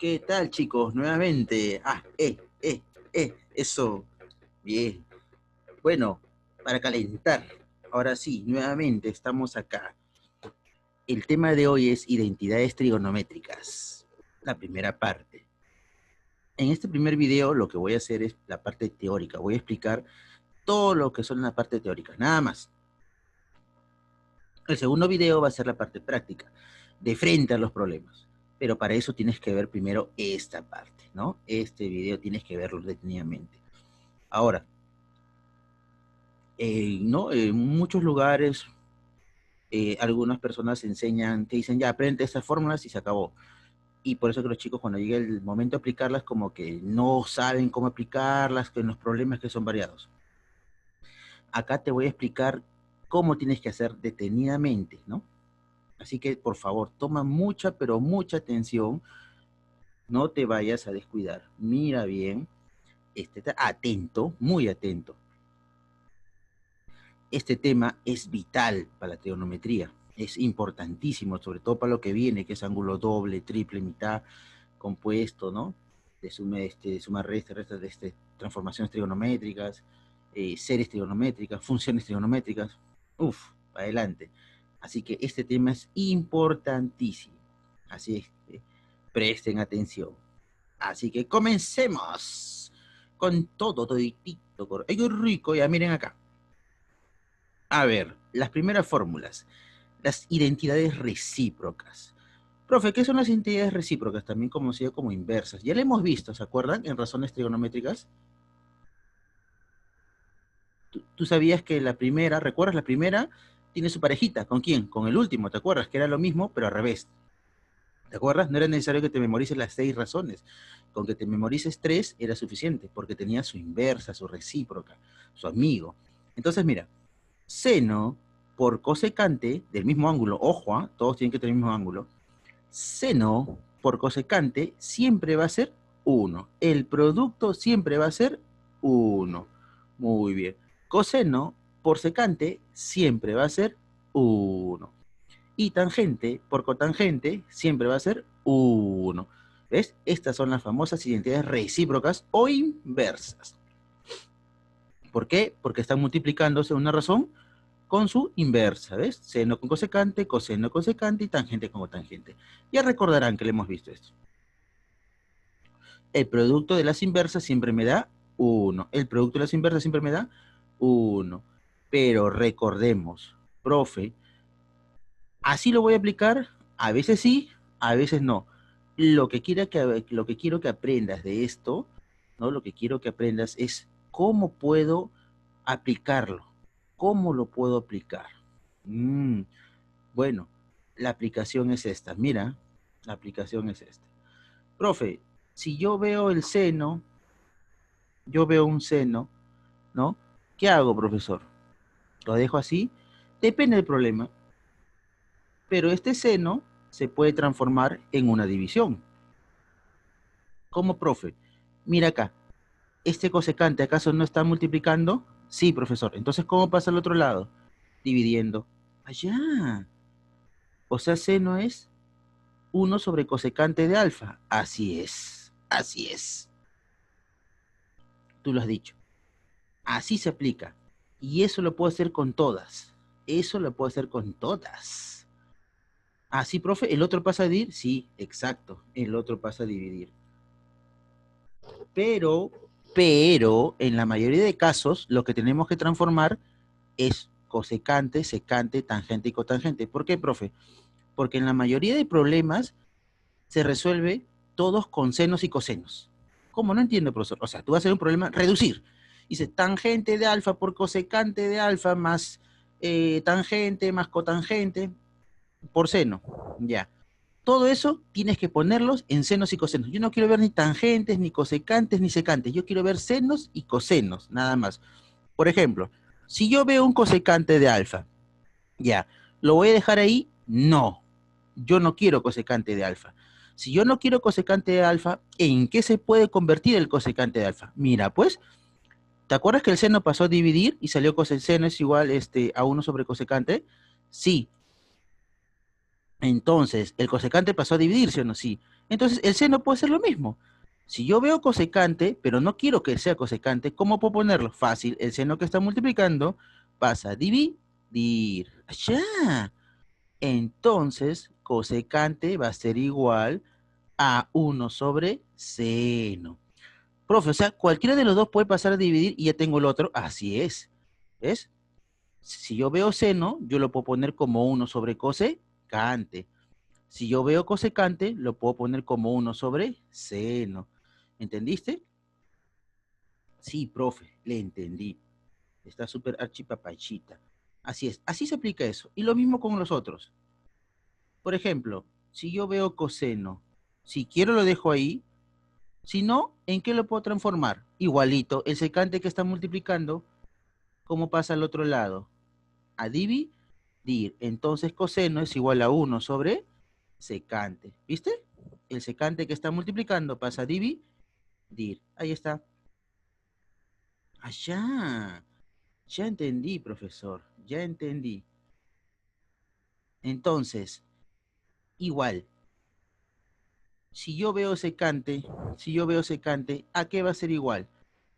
¿Qué tal, chicos? Nuevamente. Eso. Bien. Bueno, para calentar. Ahora sí, nuevamente estamos acá. El tema de hoy es identidades trigonométricas. La primera parte. En este primer video lo que voy a hacer es la parte teórica. Voy a explicar todo lo que son la parte teórica, nada más. El segundo video va a ser la parte práctica, de frente a los problemas. Pero para eso tienes que ver primero esta parte, ¿no? Este video tienes que verlo detenidamente. Ahora, ¿no? En muchos lugares, algunas personas enseñan, te dicen, ya, aprende estas fórmulas y se acabó. Y por eso que los chicos cuando llega el momento de aplicarlas, como que no saben cómo aplicarlas, que los problemas que son variados. Acá te voy a explicar cómo tienes que hacer detenidamente, ¿no? Así que, por favor, toma mucha, pero mucha atención. No te vayas a descuidar. Mira bien, atento, muy atento. Este tema es vital para la trigonometría. Es importantísimo, sobre todo para lo que viene, que es ángulo doble, triple, mitad, compuesto, ¿no? De suma resta, transformaciones trigonométricas, series trigonométricas, funciones trigonométricas. Uf, adelante. Así que este tema es importantísimo. Así es que presten atención. Así que comencemos con todo, toditito. ¡Ay, qué rico! Ya miren acá. A ver, las primeras fórmulas. Las identidades recíprocas. Profe, ¿qué son las identidades recíprocas? También conocidas como inversas. Ya la hemos visto, ¿se acuerdan? En razones trigonométricas. ¿Tú sabías que la primera, recuerdas? La primera tiene su parejita. ¿Con quién? Con el último, ¿te acuerdas? Que era lo mismo, pero al revés. ¿Te acuerdas? No era necesario que te memorices las 6 razones. Con que te memorices 3 era suficiente, porque tenía su inversa, su recíproca, su amigo. Entonces, mira, seno por cosecante del mismo ángulo, ojo, todos tienen que tener el mismo ángulo, seno por cosecante siempre va a ser 1. El producto siempre va a ser 1. Muy bien. Coseno por secante siempre va a ser 1. Y tangente por cotangente siempre va a ser 1. ¿Ves? Estas son las famosas identidades recíprocas o inversas. ¿Por qué? Porque están multiplicándose una razón con su inversa, ¿ves? Seno con cosecante, coseno con secante y tangente con cotangente. Ya recordarán que le hemos visto esto. El producto de las inversas siempre me da 1. El producto de las inversas siempre me da 1. Pero recordemos, profe, así lo voy a aplicar, a veces sí, a veces no. Lo que quiero que aprendas de esto, ¿no? Lo que quiero que aprendas es cómo puedo aplicarlo. ¿Cómo lo puedo aplicar? Bueno, la aplicación es esta. Mira, la aplicación es esta. Profe, si yo veo el seno, yo veo un seno, ¿no? ¿Qué hago, profesor? ¿Lo dejo así? Depende del problema. Pero este seno se puede transformar en una división. ¿Cómo, profe? Mira acá. ¿Este cosecante acaso no está multiplicando? Sí, profesor. Entonces, ¿cómo pasa al otro lado? Dividiendo. Allá. O sea, seno es 1 sobre cosecante de alfa. Así es. Así es. Tú lo has dicho. Así se aplica. Y eso lo puedo hacer con todas. Eso lo puedo hacer con todas. Así, profe, ¿el otro pasa a dividir? Sí, exacto. El otro pasa a dividir. Pero, en la mayoría de casos, lo que tenemos que transformar es cosecante, secante, tangente y cotangente. ¿Por qué, profe? Porque en la mayoría de problemas se resuelve todos con senos y cosenos. ¿Cómo? No entiendo, profesor. O sea, tú vas a hacer un problema, reducir. Dice, tangente de alfa por cosecante de alfa más tangente más cotangente por seno. Ya. Todo eso tienes que ponerlos en senos y cosenos. Yo no quiero ver ni tangentes, ni cosecantes, ni secantes. Yo quiero ver senos y cosenos, nada más. Por ejemplo, si yo veo un cosecante de alfa, ya, ¿lo voy a dejar ahí? No. Yo no quiero cosecante de alfa. Si yo no quiero cosecante de alfa, ¿en qué se puede convertir el cosecante de alfa? Mira, pues, ¿te acuerdas que el seno pasó a dividir y salió coseno es igual a 1 sobre cosecante? Sí. Entonces, ¿el cosecante pasó a dividir, sí o no? Sí. Entonces, el seno puede ser lo mismo. Si yo veo cosecante, pero no quiero que sea cosecante, ¿cómo puedo ponerlo? Fácil, el seno que está multiplicando pasa a dividir. ¡Ya! Entonces, cosecante va a ser igual a 1 sobre seno. Profe, o sea, cualquiera de los dos puede pasar a dividir y ya tengo el otro. Así es. ¿Ves? Si yo veo seno, yo lo puedo poner como 1 sobre cosecante. Si yo veo cosecante, lo puedo poner como 1 sobre seno. ¿Entendiste? Sí, profe, le entendí. Está súper archipapachita. Así es, así se aplica eso. Y lo mismo con los otros. Por ejemplo, si yo veo coseno, si quiero lo dejo ahí, si no, ¿en qué lo puedo transformar? Igualito, el secante que está multiplicando, ¿cómo pasa al otro lado? A dividir. Entonces coseno es igual a 1 sobre secante. ¿Viste? El secante que está multiplicando pasa a dividir. Ahí está. Allá. Ya entendí, profesor. Ya entendí. Entonces, igual, si yo veo secante, ¿a qué va a ser igual?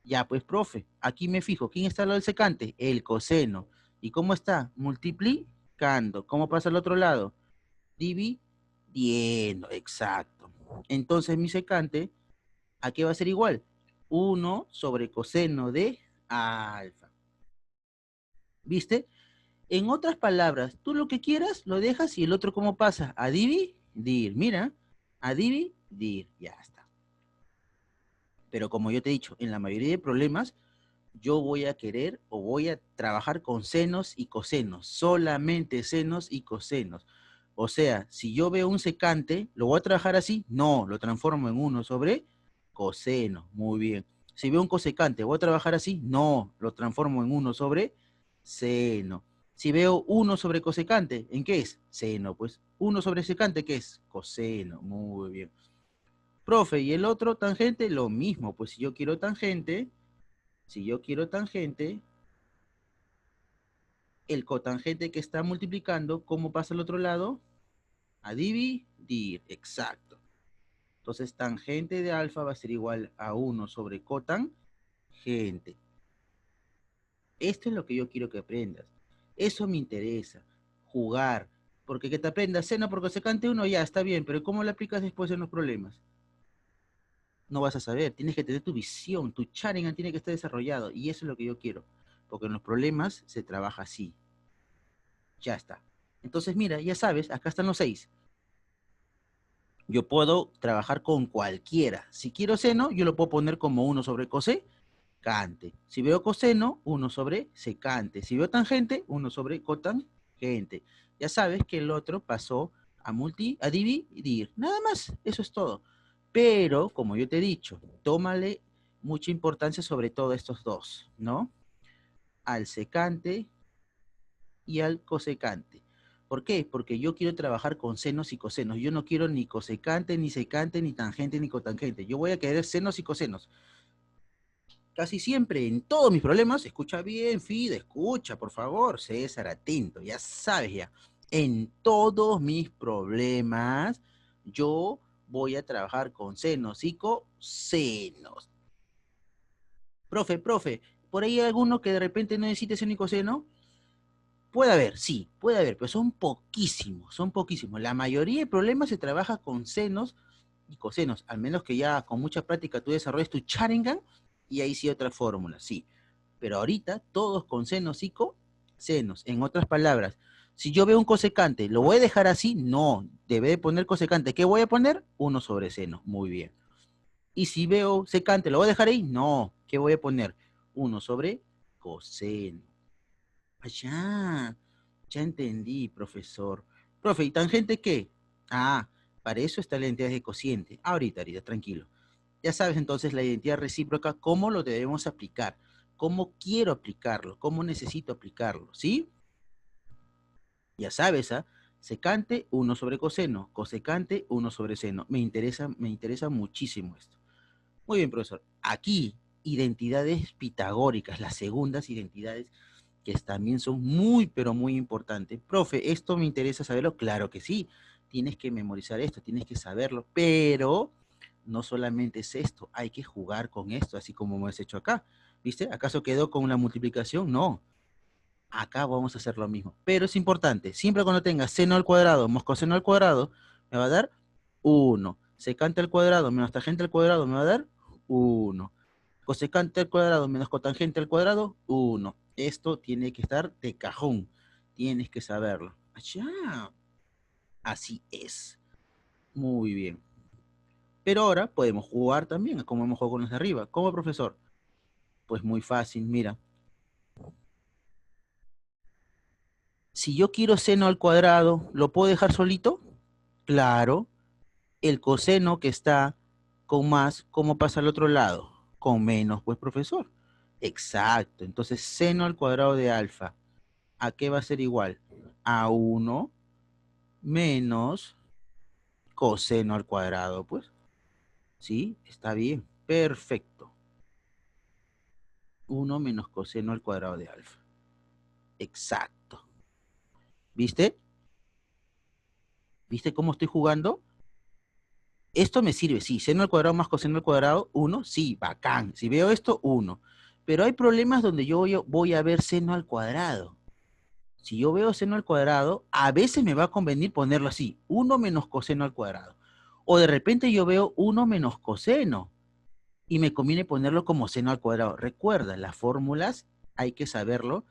Ya, pues, profe, aquí me fijo. ¿Quién está al lado del secante? El coseno. ¿Y cómo está? Multiplicando. ¿Cómo pasa al otro lado? Dividiendo, exacto. Entonces, mi secante, ¿a qué va a ser igual? 1 sobre coseno de alfa. ¿Viste? En otras palabras, tú lo que quieras lo dejas y el otro cómo pasa, a dividir, mira, a dividir, ya está. Pero como yo te he dicho, en la mayoría de problemas yo voy a querer o voy a trabajar con senos y cosenos, solamente senos y cosenos. O sea, si yo veo un secante, ¿lo voy a trabajar así? No, lo transformo en 1 sobre coseno, muy bien. Si veo un cosecante, ¿voy a trabajar así? No, lo transformo en 1 sobre seno. Si veo 1 sobre cosecante, ¿en qué es? Seno, pues 1 sobre secante, ¿qué es? Coseno, muy bien. Profe, ¿y el otro tangente? Lo mismo, pues si yo quiero tangente, el cotangente que está multiplicando, ¿cómo pasa al otro lado? A dividir, exacto. Entonces, tangente de alfa va a ser igual a 1 sobre cotangente. Esto es lo que yo quiero que aprendas. Eso me interesa, jugar. Porque que te aprendas seno por cosecante 1, ya está bien, pero ¿cómo lo aplicas después en los problemas? No vas a saber, tienes que tener tu visión, tu Sharingan tiene que estar desarrollado, y eso es lo que yo quiero. Porque en los problemas se trabaja así. Ya está. Entonces, mira, ya sabes, acá están los 6. Yo puedo trabajar con cualquiera. Si quiero seno, yo lo puedo poner como 1 sobre cosecante. Si veo coseno, 1 sobre secante. Si veo tangente, 1 sobre cotangente. Ya sabes que el otro pasó a dividir. Nada más, eso es todo. Pero, como yo te he dicho, tómale mucha importancia sobre todo estos dos, ¿no? Al secante y al cosecante. ¿Por qué? Porque yo quiero trabajar con senos y cosenos. Yo no quiero ni cosecante, ni secante, ni tangente, ni cotangente. Yo voy a querer senos y cosenos. Casi siempre, en todos mis problemas, escucha bien, Fide, escucha, por favor, César, atento, ya sabes ya. En todos mis problemas, yo voy a trabajar con senos y cosenos. Profe, ¿por ahí hay alguno que de repente no necesite seno y coseno? Puede haber, sí, puede haber, pero son poquísimos, son poquísimos. La mayoría de problemas se trabaja con senos y cosenos, al menos que ya con mucha práctica tú desarrolles tu Sharingan y ahí sí otra fórmula, sí. Pero ahorita todos con senos y cosenos. En otras palabras, si yo veo un cosecante, ¿lo voy a dejar así? No, debe de poner cosecante. ¿Qué voy a poner? 1 sobre seno, muy bien. Y si veo secante, ¿lo voy a dejar ahí? No, ¿qué voy a poner? 1 sobre coseno. Allá, ya entendí, profesor. Profe, ¿y tangente qué? Ah, para eso está la identidad de cociente. Ahorita, tranquilo. Ya sabes entonces la identidad recíproca, cómo lo debemos aplicar, cómo quiero aplicarlo, cómo necesito aplicarlo, ¿sí? Ya sabes, ¿ah? Secante, 1 sobre coseno, cosecante, 1 sobre seno. Me interesa muchísimo esto. Muy bien, profesor. Aquí, identidades pitagóricas, las segundas identidades que también son muy, pero muy importantes. Profe, ¿esto me interesa saberlo? Claro que sí. tienes que memorizar esto, tienes que saberlo, pero no solamente es esto, hay que jugar con esto, así como hemos hecho acá. ¿Viste? ¿Acaso quedó con la multiplicación? No. Acá vamos a hacer lo mismo. Pero es importante, siempre cuando tenga seno al cuadrado más coseno al cuadrado, me va a dar 1. Secante al cuadrado menos tangente al cuadrado me va a dar 1. Cosecante al cuadrado menos cotangente al cuadrado, 1. Esto tiene que estar de cajón. Tienes que saberlo. Ya. Así es. Muy bien. Pero ahora podemos jugar también, como hemos jugado con los de arriba. ¿Cómo, profesor? Pues muy fácil, mira. Si yo quiero seno al cuadrado, ¿lo puedo dejar solito? Claro. El coseno que está con más, ¿cómo pasa al otro lado? Con menos, pues, profesor. Exacto. Entonces, seno al cuadrado de alfa, ¿a qué va a ser igual? A 1 menos coseno al cuadrado, pues. ¿Sí? Está bien. Perfecto. 1 menos coseno al cuadrado de alfa. Exacto. ¿Viste? ¿Viste cómo estoy jugando? Esto me sirve, sí, seno al cuadrado más coseno al cuadrado, 1, sí, bacán. Si veo esto, 1. Pero hay problemas donde yo voy a ver seno al cuadrado. Si yo veo seno al cuadrado, a veces me va a convenir ponerlo así, 1 menos coseno al cuadrado. O de repente yo veo 1 menos coseno y me conviene ponerlo como seno al cuadrado. Recuerda, las fórmulas hay que saberlo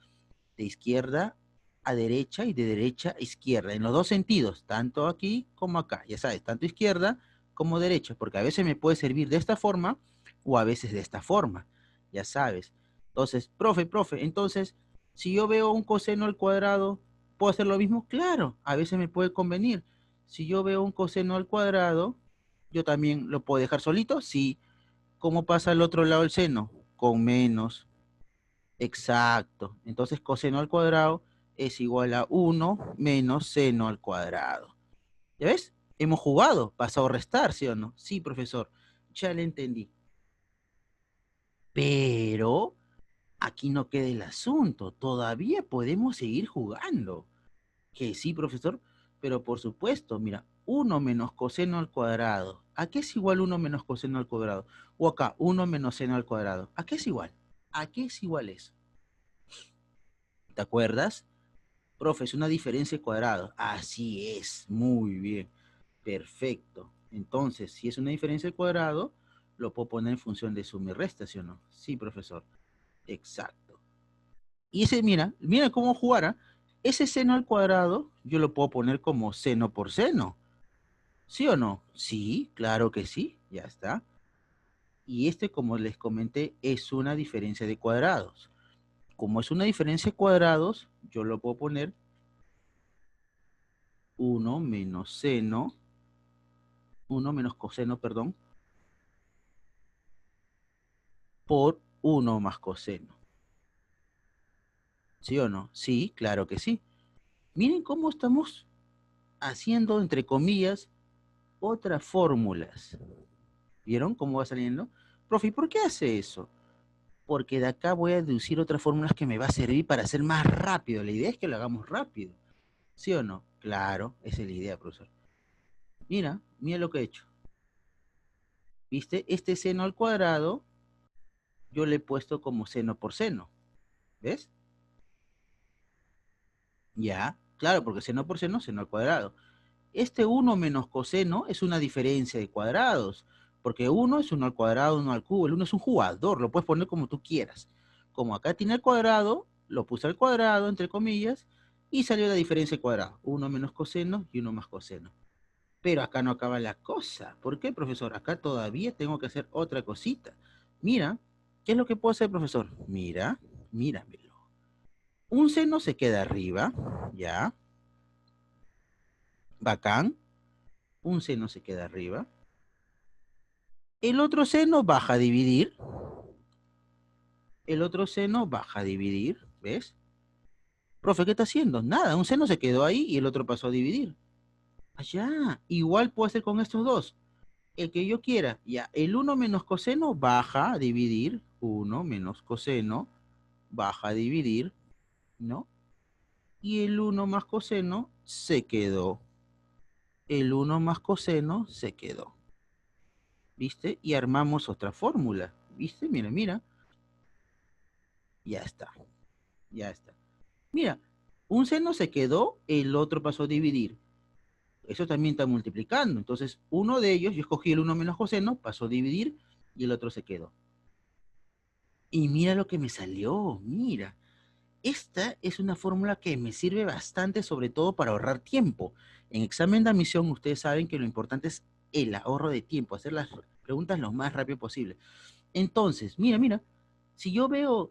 de izquierda a derecha y de derecha a izquierda, en los dos sentidos, tanto aquí como acá, ya sabes, tanto izquierda como derecha, porque a veces me puede servir de esta forma o a veces de esta forma, ya sabes. Entonces, profe, entonces, si yo veo un coseno al cuadrado, ¿puedo hacer lo mismo? Claro, a veces me puede convenir. Si yo veo un coseno al cuadrado, yo también lo puedo dejar solito, sí. ¿Cómo pasa al otro lado el seno? Con menos. Exacto. Entonces coseno al cuadrado es igual a 1 menos seno al cuadrado. ¿Ya ves? Hemos jugado, pasado a restar, ¿sí o no? Sí, profesor, ya le entendí. Pero aquí no queda el asunto, todavía podemos seguir jugando. Que sí, profesor, pero por supuesto, mira, 1 menos coseno al cuadrado. ¿A qué es igual 1 menos coseno al cuadrado? O acá, 1 menos seno al cuadrado. ¿A qué es igual? ¿A qué es igual eso? ¿Te acuerdas? Profe, es una diferencia de cuadrado. Así es, muy bien, perfecto. Entonces, si es una diferencia de cuadrado, lo puedo poner en función de suma y resta, ¿sí o no? Sí, profesor, exacto. Y ese, mira cómo jugar, ¿ah? Ese seno al cuadrado, yo lo puedo poner como seno por seno, ¿sí o no? Sí, claro que sí, ya está. Y este, como les comenté, es una diferencia de cuadrados. Como es una diferencia de cuadrados, yo lo puedo poner 1 menos seno 1 menos coseno, perdón, por 1 más coseno. ¿Sí o no? Sí, claro que sí. Miren cómo estamos haciendo, entre comillas, otras fórmulas. ¿Vieron cómo va saliendo? Profe, ¿y por qué hace eso? Porque de acá voy a deducir otras fórmulas que me va a servir para hacer más rápido. La idea es que lo hagamos rápido. ¿Sí o no? Claro, esa es la idea, profesor. Mira lo que he hecho. ¿Viste? Este seno al cuadrado, yo le he puesto como seno por seno. ¿Ves? Ya, claro, porque seno por seno, seno al cuadrado. Este 1 menos coseno es una diferencia de cuadrados, porque 1 es 1 al cuadrado, 1 al cubo. El 1 es un jugador, lo puedes poner como tú quieras. Como acá tiene el cuadrado, lo puse al cuadrado, entre comillas, y salió la diferencia de cuadrado. 1 menos coseno y 1 más coseno. Pero acá no acaba la cosa. ¿Por qué, profesor? Acá todavía tengo que hacer otra cosita. Mira, ¿qué es lo que puedo hacer, profesor? Míramelo. Un seno se queda arriba, ¿ya? Bacán. Un seno se queda arriba. El otro seno baja a dividir. El otro seno baja a dividir. ¿Ves? Profe, ¿qué está haciendo? Nada, un seno se quedó ahí y el otro pasó a dividir. Allá, igual puedo hacer con estos dos. El que yo quiera. Ya, el 1 menos coseno baja a dividir. 1 menos coseno baja a dividir. ¿No? Y el 1 más coseno se quedó. el 1 más coseno se quedó. ¿Viste? Y armamos otra fórmula. ¿Viste? Mira, mira. Ya está. Ya está. Mira, un seno se quedó, el otro pasó a dividir. Eso también está multiplicando. Entonces, uno de ellos, yo escogí el 1 menos coseno, pasó a dividir y el otro se quedó. Y mira lo que me salió, mira. Esta es una fórmula que me sirve bastante, sobre todo para ahorrar tiempo. En examen de admisión, ustedes saben que lo importante es el ahorro de tiempo, hacer las preguntas lo más rápido posible. Entonces, mira, mira, si yo veo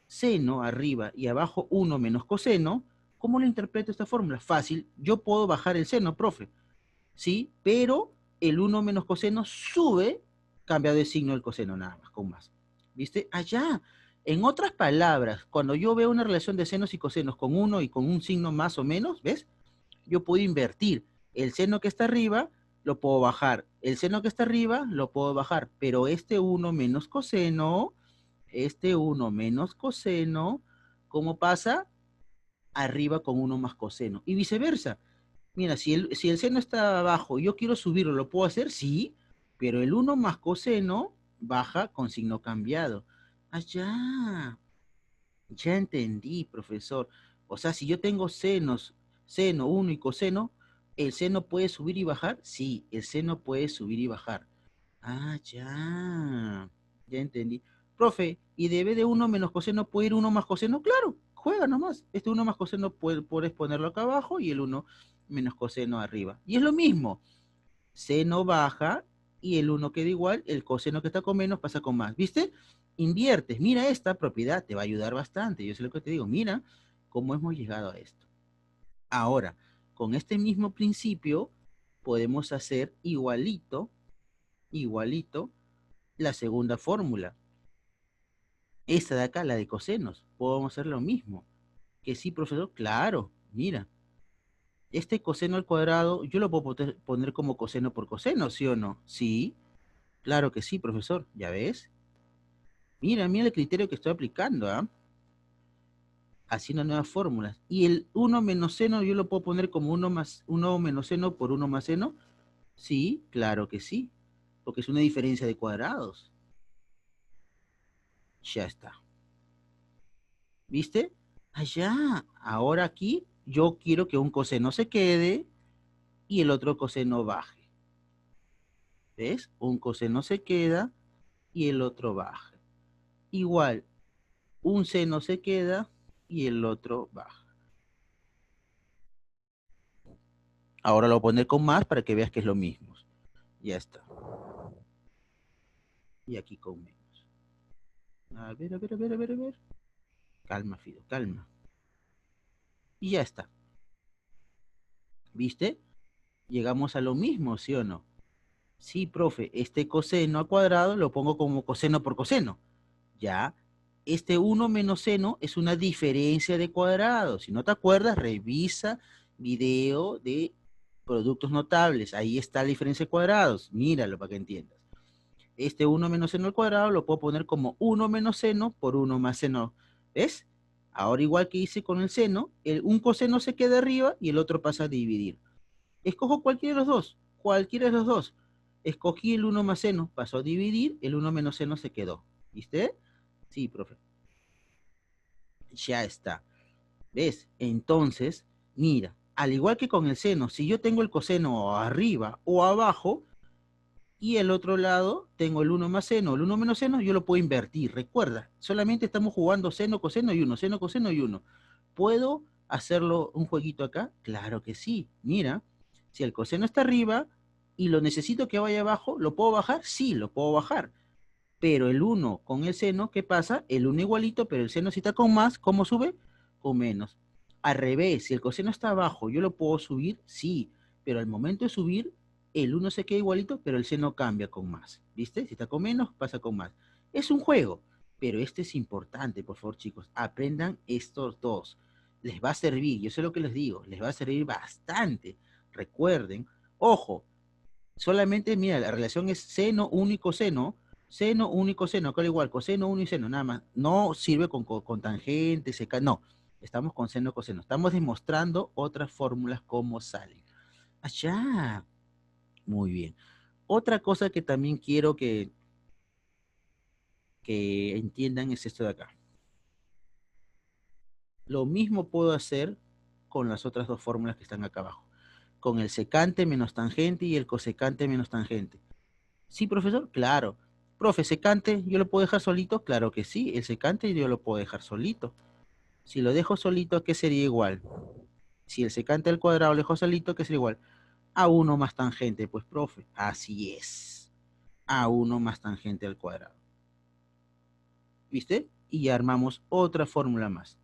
seno arriba y abajo 1 menos coseno, ¿cómo lo interpreto esta fórmula? Fácil, yo puedo bajar el seno, profe, ¿sí? Pero el 1 menos coseno sube, cambia de signo el coseno nada más, con más. ¿Viste? Allá. En otras palabras, cuando yo veo una relación de senos y cosenos con uno y con un signo más o menos, ¿ves? Yo puedo invertir. El seno que está arriba lo puedo bajar. El seno que está arriba lo puedo bajar. Pero este 1 menos coseno, ¿cómo pasa? Arriba con 1 más coseno. Y viceversa. Mira, si el seno está abajo y yo quiero subirlo, ¿lo puedo hacer? Sí, pero el 1 más coseno baja con signo cambiado. Ah, ya entendí, profesor. O sea, si yo tengo senos, seno 1 y coseno, ¿el seno puede subir y bajar? Sí, el seno puede subir y bajar. Ah, ya entendí. Profe, ¿y de b de 1 menos coseno puede ir 1 más coseno? Claro, juega nomás. Este 1 más coseno puedes ponerlo acá abajo y el 1 menos coseno arriba. Y es lo mismo. Seno baja y el 1 queda igual, el coseno que está con menos pasa con más. ¿Viste? Inviertes. Mira esta propiedad, te va a ayudar bastante. Yo sé lo que te digo. Mira cómo hemos llegado a esto. Ahora, con este mismo principio, podemos hacer igualito, la segunda fórmula. Esta de acá, la de cosenos. Podemos hacer lo mismo. Que sí, profesor, claro, mira. Este coseno al cuadrado, yo lo puedo poner como coseno por coseno, ¿sí o no? Sí, claro que sí, profesor, ¿ya ves? Mira, mira el criterio que estoy aplicando, ¿ah? Haciendo nuevas fórmulas. Y el 1 menos seno, yo lo puedo poner como 1 menos seno por 1 más seno. Sí, claro que sí, porque es una diferencia de cuadrados. Ya está. ¿Viste? Allá. Ahora aquí yo quiero que un coseno se quede y el otro coseno baje. ¿Ves? Un coseno se queda y el otro baja. Igual, un seno se queda y el otro baja. Ahora lo voy a poner con más para que veas que es lo mismo. Ya está. Y aquí con menos. A ver, a ver, a ver, a ver, a ver. Calma, Fido, calma. Y ya está. ¿Viste? Llegamos a lo mismo, ¿sí o no? Sí, profe, este coseno al cuadrado lo pongo como coseno por coseno. Ya, este 1 menos seno es una diferencia de cuadrados. Si no te acuerdas, revisa video de productos notables. Ahí está la diferencia de cuadrados. Míralo para que entiendas. Este 1 menos seno al cuadrado lo puedo poner como 1 menos seno por 1 más seno. ¿Ves? Ahora igual que hice con el seno, un coseno se queda arriba y el otro pasa a dividir. Escojo cualquiera de los dos. Cualquiera de los dos. Escogí el 1 más seno, pasó a dividir, el 1 menos seno se quedó. ¿Viste? Sí, profe. Ya está. ¿Ves? Entonces, mira, al igual que con el seno, si yo tengo el coseno arriba o abajo, y el otro lado tengo el 1 más seno, el 1 menos seno, yo lo puedo invertir. Recuerda, solamente estamos jugando seno, coseno y 1, seno, coseno y 1. ¿Puedo hacerlo un jueguito acá? Claro que sí. Mira, si el coseno está arriba y lo necesito que vaya abajo, ¿lo puedo bajar? Sí, lo puedo bajar. Pero el 1 con el seno, ¿qué pasa? El 1 igualito, pero el seno si está con más, ¿cómo sube? Con menos. Al revés, si el coseno está abajo, ¿yo lo puedo subir? Sí, pero al momento de subir, el 1 se queda igualito, pero el seno cambia con más. ¿Viste? Si está con menos, pasa con más. Es un juego, pero este es importante, por favor, chicos. Aprendan estos dos. Les va a servir, yo sé lo que les digo, les va a servir bastante. Recuerden, ojo, solamente, mira, la relación es seno único seno único seno, acá igual, coseno uno y seno, nada más. No sirve con tangente, seca, no. Estamos con seno, coseno. Estamos demostrando otras fórmulas cómo salen. Allá. Muy bien. Otra cosa que también quiero que entiendan es esto de acá. Lo mismo puedo hacer con las otras dos fórmulas que están acá abajo. Con el secante menos tangente y el cosecante menos tangente. ¿Sí, profesor? Claro. Profe, secante, ¿yo lo puedo dejar solito? Claro que sí, el secante yo lo puedo dejar solito. Si lo dejo solito, ¿qué sería igual? Si el secante al cuadrado lo dejo solito, ¿qué sería igual? A uno más tangente, pues, profe. Así es. A uno más tangente al cuadrado. ¿Viste? Y ya armamos otra fórmula más.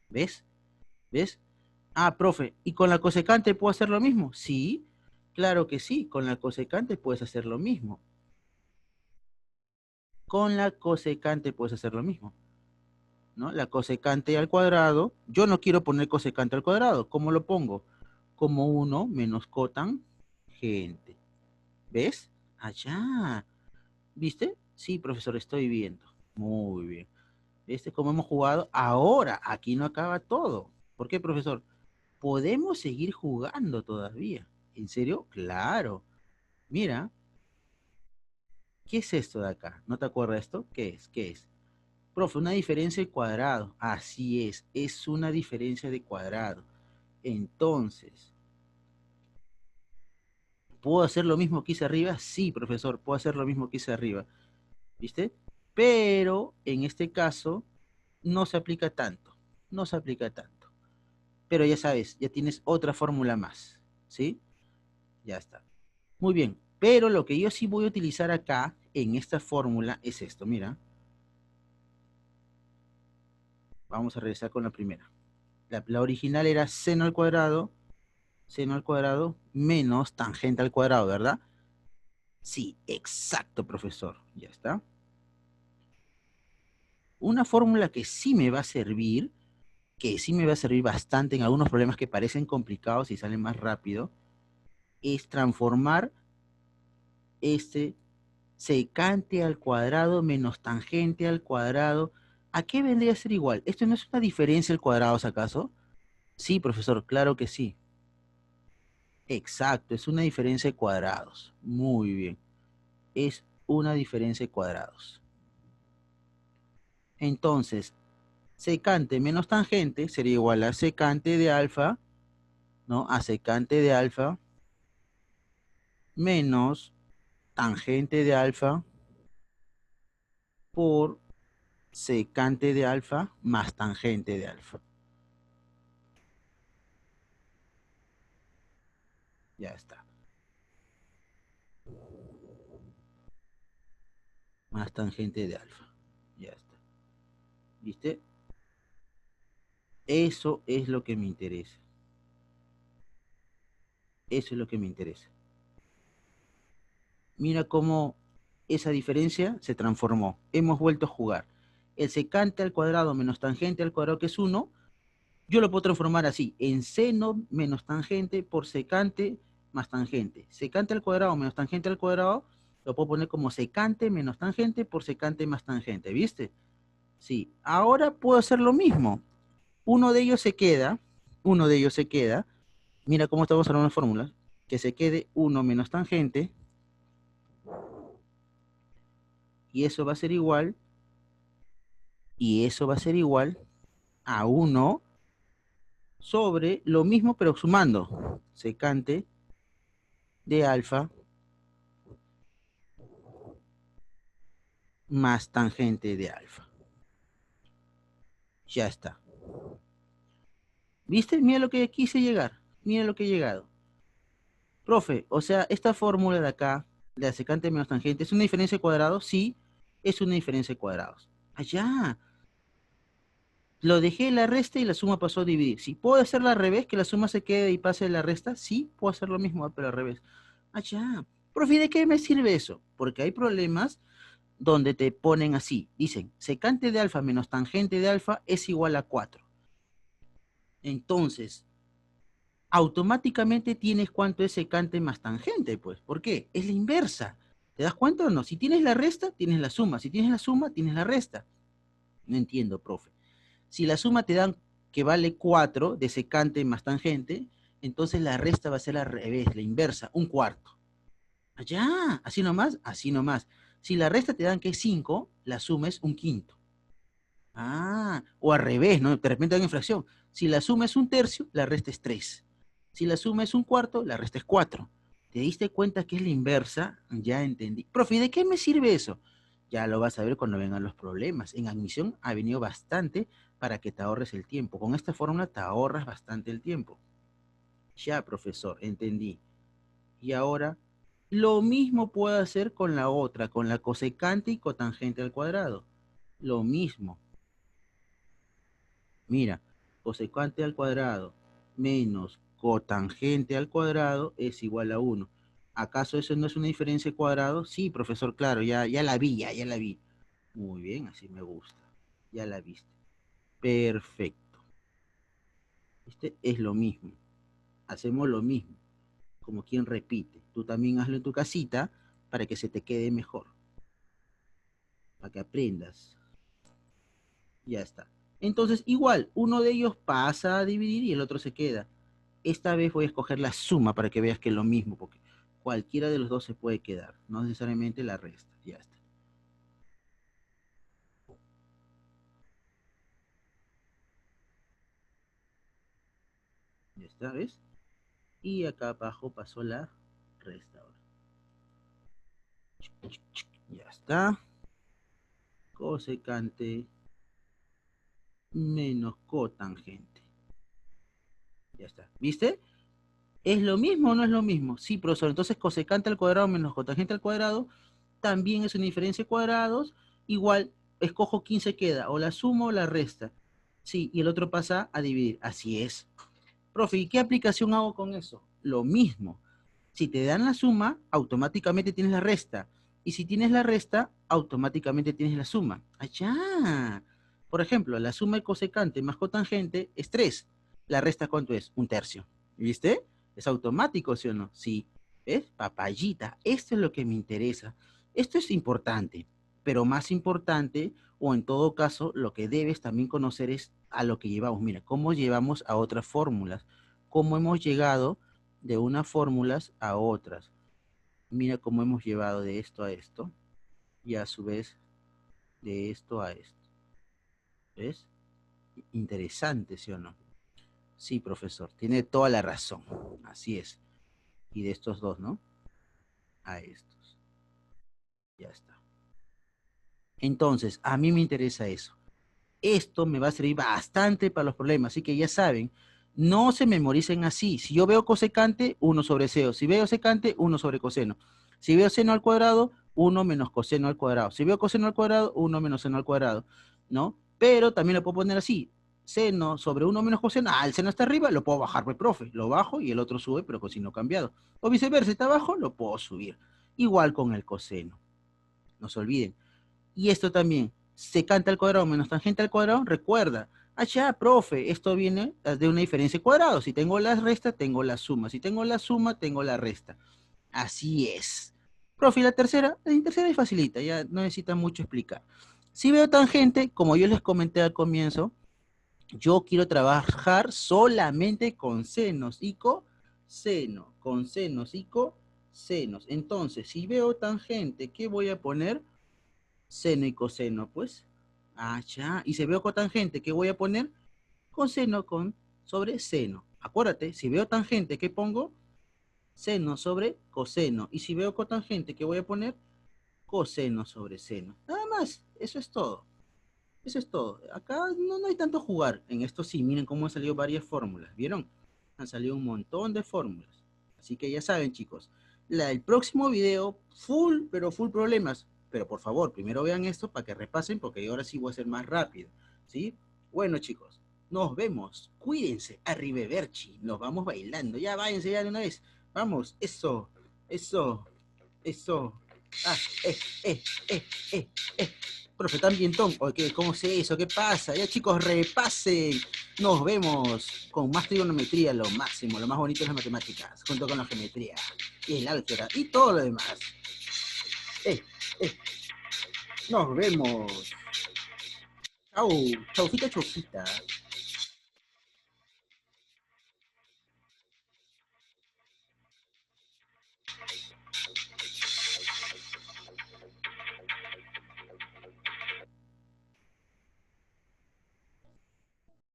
¿Ves? ¿Ves? Ah, profe, ¿y con la cosecante puedo hacer lo mismo? Sí, claro que sí, con la cosecante puedes hacer lo mismo. Con la cosecante puedes hacer lo mismo, ¿no? La cosecante al cuadrado, yo no quiero poner cosecante al cuadrado, ¿cómo lo pongo? Como 1 menos cotangente. ¿Ves? Allá. ¿Viste? Sí, profesor, estoy viendo. Muy bien. ¿Viste cómo hemos jugado? Ahora, aquí no acaba todo. ¿Por qué, profesor? Podemos seguir jugando todavía. ¿En serio? Claro. Mira, ¿qué es esto de acá? ¿No te acuerdas de esto? ¿Qué es? ¿Qué es? Profe, una diferencia de cuadrado. Así es una diferencia de cuadrado. Entonces, ¿puedo hacer lo mismo que hice arriba? Sí, profesor, puedo hacer lo mismo que hice arriba. ¿Viste? Pero en este caso no se aplica tanto. No se aplica tanto. Pero ya sabes, ya tienes otra fórmula más. ¿Sí? Ya está. Muy bien. Pero lo que yo sí voy a utilizar acá en esta fórmula es esto. Mira, vamos a regresar con la primera. La original era seno al cuadrado menos tangente al cuadrado, ¿verdad? Sí, exacto, profesor. Ya está. Una fórmula que sí me va a servir, que sí me va a servir bastante en algunos problemas que parecen complicados y salen más rápido, es transformar este secante al cuadrado menos tangente al cuadrado. ¿A qué vendría a ser igual? ¿Esto no es una diferencia al cuadrado, acaso? Sí, profesor, claro que sí. Exacto, es una diferencia de cuadrados. Muy bien. Es una diferencia de cuadrados. Entonces, secante menos tangente sería igual a secante de alfa, ¿no? A secante de alfa menos tangente de alfa por secante de alfa más tangente de alfa. Ya está. Más tangente de alfa. Ya está. ¿Viste? Eso es lo que me interesa. Eso es lo que me interesa. Mira cómo esa diferencia se transformó. Hemos vuelto a jugar. El secante al cuadrado menos tangente al cuadrado, que es 1, yo lo puedo transformar así, en seno menos tangente por secante más tangente. Secante al cuadrado menos tangente al cuadrado, lo puedo poner como secante menos tangente por secante más tangente, ¿viste? Sí, ahora puedo hacer lo mismo. Uno de ellos se queda, uno de ellos se queda, mira cómo estamos hablando de fórmulas, que se quede 1 menos tangente, y eso va a ser igual, y eso va a ser igual a 1 sobre lo mismo pero sumando, secante de alfa más tangente de alfa. Ya está. ¿Viste? Mira lo que quise llegar, mira lo que he llegado. Profe, o sea, esta fórmula de acá, de la secante menos tangente, ¿es una diferencia de cuadrados? Sí, es una diferencia de cuadrados. Allá, lo dejé en la resta y la suma pasó a dividir. Si puedo hacerla al revés, que la suma se quede y pase la resta, sí, puedo hacer lo mismo, pero al revés. Ah, ya. Profe, ¿de qué me sirve eso? Porque hay problemas donde te ponen así. Dicen, secante de alfa menos tangente de alfa es igual a 4. Entonces, automáticamente tienes cuánto es secante más tangente, pues. ¿Por qué? Es la inversa. ¿Te das cuenta o no? Si tienes la resta, tienes la suma. Si tienes la suma, tienes la resta. No entiendo, profe. Si la suma te dan que vale 4 de secante más tangente, Entonces la resta va a ser al revés, la inversa, un cuarto. Ya, así nomás, así nomás. Si la resta te dan que es 5, la suma es un quinto. Ah, o al revés, ¿no? De repente dan infracción. Si la suma es un tercio, la resta es 3. Si la suma es un cuarto, la resta es 4. ¿Te diste cuenta que es la inversa? Ya entendí. Profe, ¿y de qué me sirve eso? Ya lo vas a ver cuando vengan los problemas. En admisión ha venido bastante para que te ahorres el tiempo. Con esta fórmula te ahorras bastante el tiempo. Ya, profesor, entendí. Y ahora, lo mismo puedo hacer con la otra, con la cosecante y cotangente al cuadrado. Lo mismo. Mira, cosecante al cuadrado menos cotangente al cuadrado es igual a 1. ¿Acaso eso no es una diferencia de cuadrado? Sí, profesor, claro, ya la vi, ya la vi. Muy bien, así me gusta. Ya la viste. Perfecto. ¿Viste? Es lo mismo. Hacemos lo mismo. Como quien repite. Tú también hazlo en tu casita para que se te quede mejor. Para que aprendas. Ya está. Entonces, igual, uno de ellos pasa a dividir y el otro se queda. Esta vez voy a escoger la suma para que veas que es lo mismo, porque cualquiera de los dos se puede quedar, no necesariamente la resta. Ya está. Ya está, ¿ves? Y acá abajo pasó la resta ahora. Ya está. Cosecante menos cotangente. Ya está. ¿Viste? ¿Es lo mismo o no es lo mismo? Sí, profesor. Entonces cosecante al cuadrado menos cotangente al cuadrado también es una diferencia de cuadrados. Igual, escojo quién se queda, o la suma o la resta. Sí, y el otro pasa a dividir. Así es. Profe, ¿y qué aplicación hago con eso? Lo mismo. Si te dan la suma, automáticamente tienes la resta. Y si tienes la resta, automáticamente tienes la suma. Allá. Por ejemplo, la suma de cosecante más cotangente es 3. La resta, ¿cuánto es? Un tercio. ¿Viste? Es automático, ¿sí o no? Sí. ¿Ves? Papayita. Esto es lo que me interesa. Esto es importante. Pero más importante, o en todo caso, lo que debes también conocer es a lo que llevamos. Mira, cómo llevamos a otras fórmulas. Cómo hemos llegado de unas fórmulas a otras. Mira cómo hemos llevado de esto a esto y a su vez de esto a esto. ¿Ves? Interesante, ¿sí o no? Sí, profesor, tiene toda la razón. Así es. Y de estos dos, ¿no? A estos. Ya está. Entonces, a mí me interesa eso. Esto me va a servir bastante para los problemas, así que ya saben, no se memoricen así. Si yo veo cosecante, 1 sobre seno. Si veo secante, 1 sobre coseno. Si veo seno al cuadrado, 1 menos coseno al cuadrado. Si veo coseno al cuadrado, 1 menos seno al cuadrado, ¿no? Pero también lo puedo poner así, seno sobre 1 menos coseno. Ah, el seno está arriba, lo puedo bajar, pues, profe. Lo bajo y el otro sube, pero con signo cambiado. O viceversa, está abajo, lo puedo subir. Igual con el coseno. No se olviden. Y esto también, secante al cuadrado menos tangente al cuadrado, recuerda, ya, profe, esto viene de una diferencia de cuadrados. Si tengo la resta, tengo la suma. Si tengo la suma, tengo la resta. Así es. Profe, ¿y la tercera es facilita, ya no necesita mucho explicar. Si veo tangente, como yo les comenté al comienzo, yo quiero trabajar solamente con senos y coseno, con senos y cosenos. Entonces, si veo tangente, ¿qué voy a poner? Seno y coseno, pues. Ah, ya. Y si veo cotangente, ¿qué voy a poner? Coseno con sobre seno. Acuérdate, si veo tangente, ¿qué pongo? Seno sobre coseno. Y si veo cotangente, ¿qué voy a poner? Coseno sobre seno. Nada más, eso es todo. Eso es todo. Acá no hay tanto jugar. En esto sí, miren cómo han salido varias fórmulas. ¿Vieron? Han salido un montón de fórmulas. Así que ya saben, chicos. El próximo video, full, pero full problemas. Pero por favor, primero vean esto para que repasen, porque ahora sí voy a ser más rápido. ¿Sí? Bueno, chicos, nos vemos. Cuídense. Arrivederci. Nos vamos bailando. Ya váyanse ya de una vez. Vamos. Eso. Eso. Eso. Ah, eh, eh, eh, eh, eh. Profe, tan bientón. Okay, ¿cómo se eso? ¿Qué pasa? Ya chicos, repasen. Nos vemos con más trigonometría, lo máximo, lo más bonito de las matemáticas, junto con la geometría y el álgebra y todo lo demás. Eh, eh, nos vemos. Chau, chaufita, chaufita.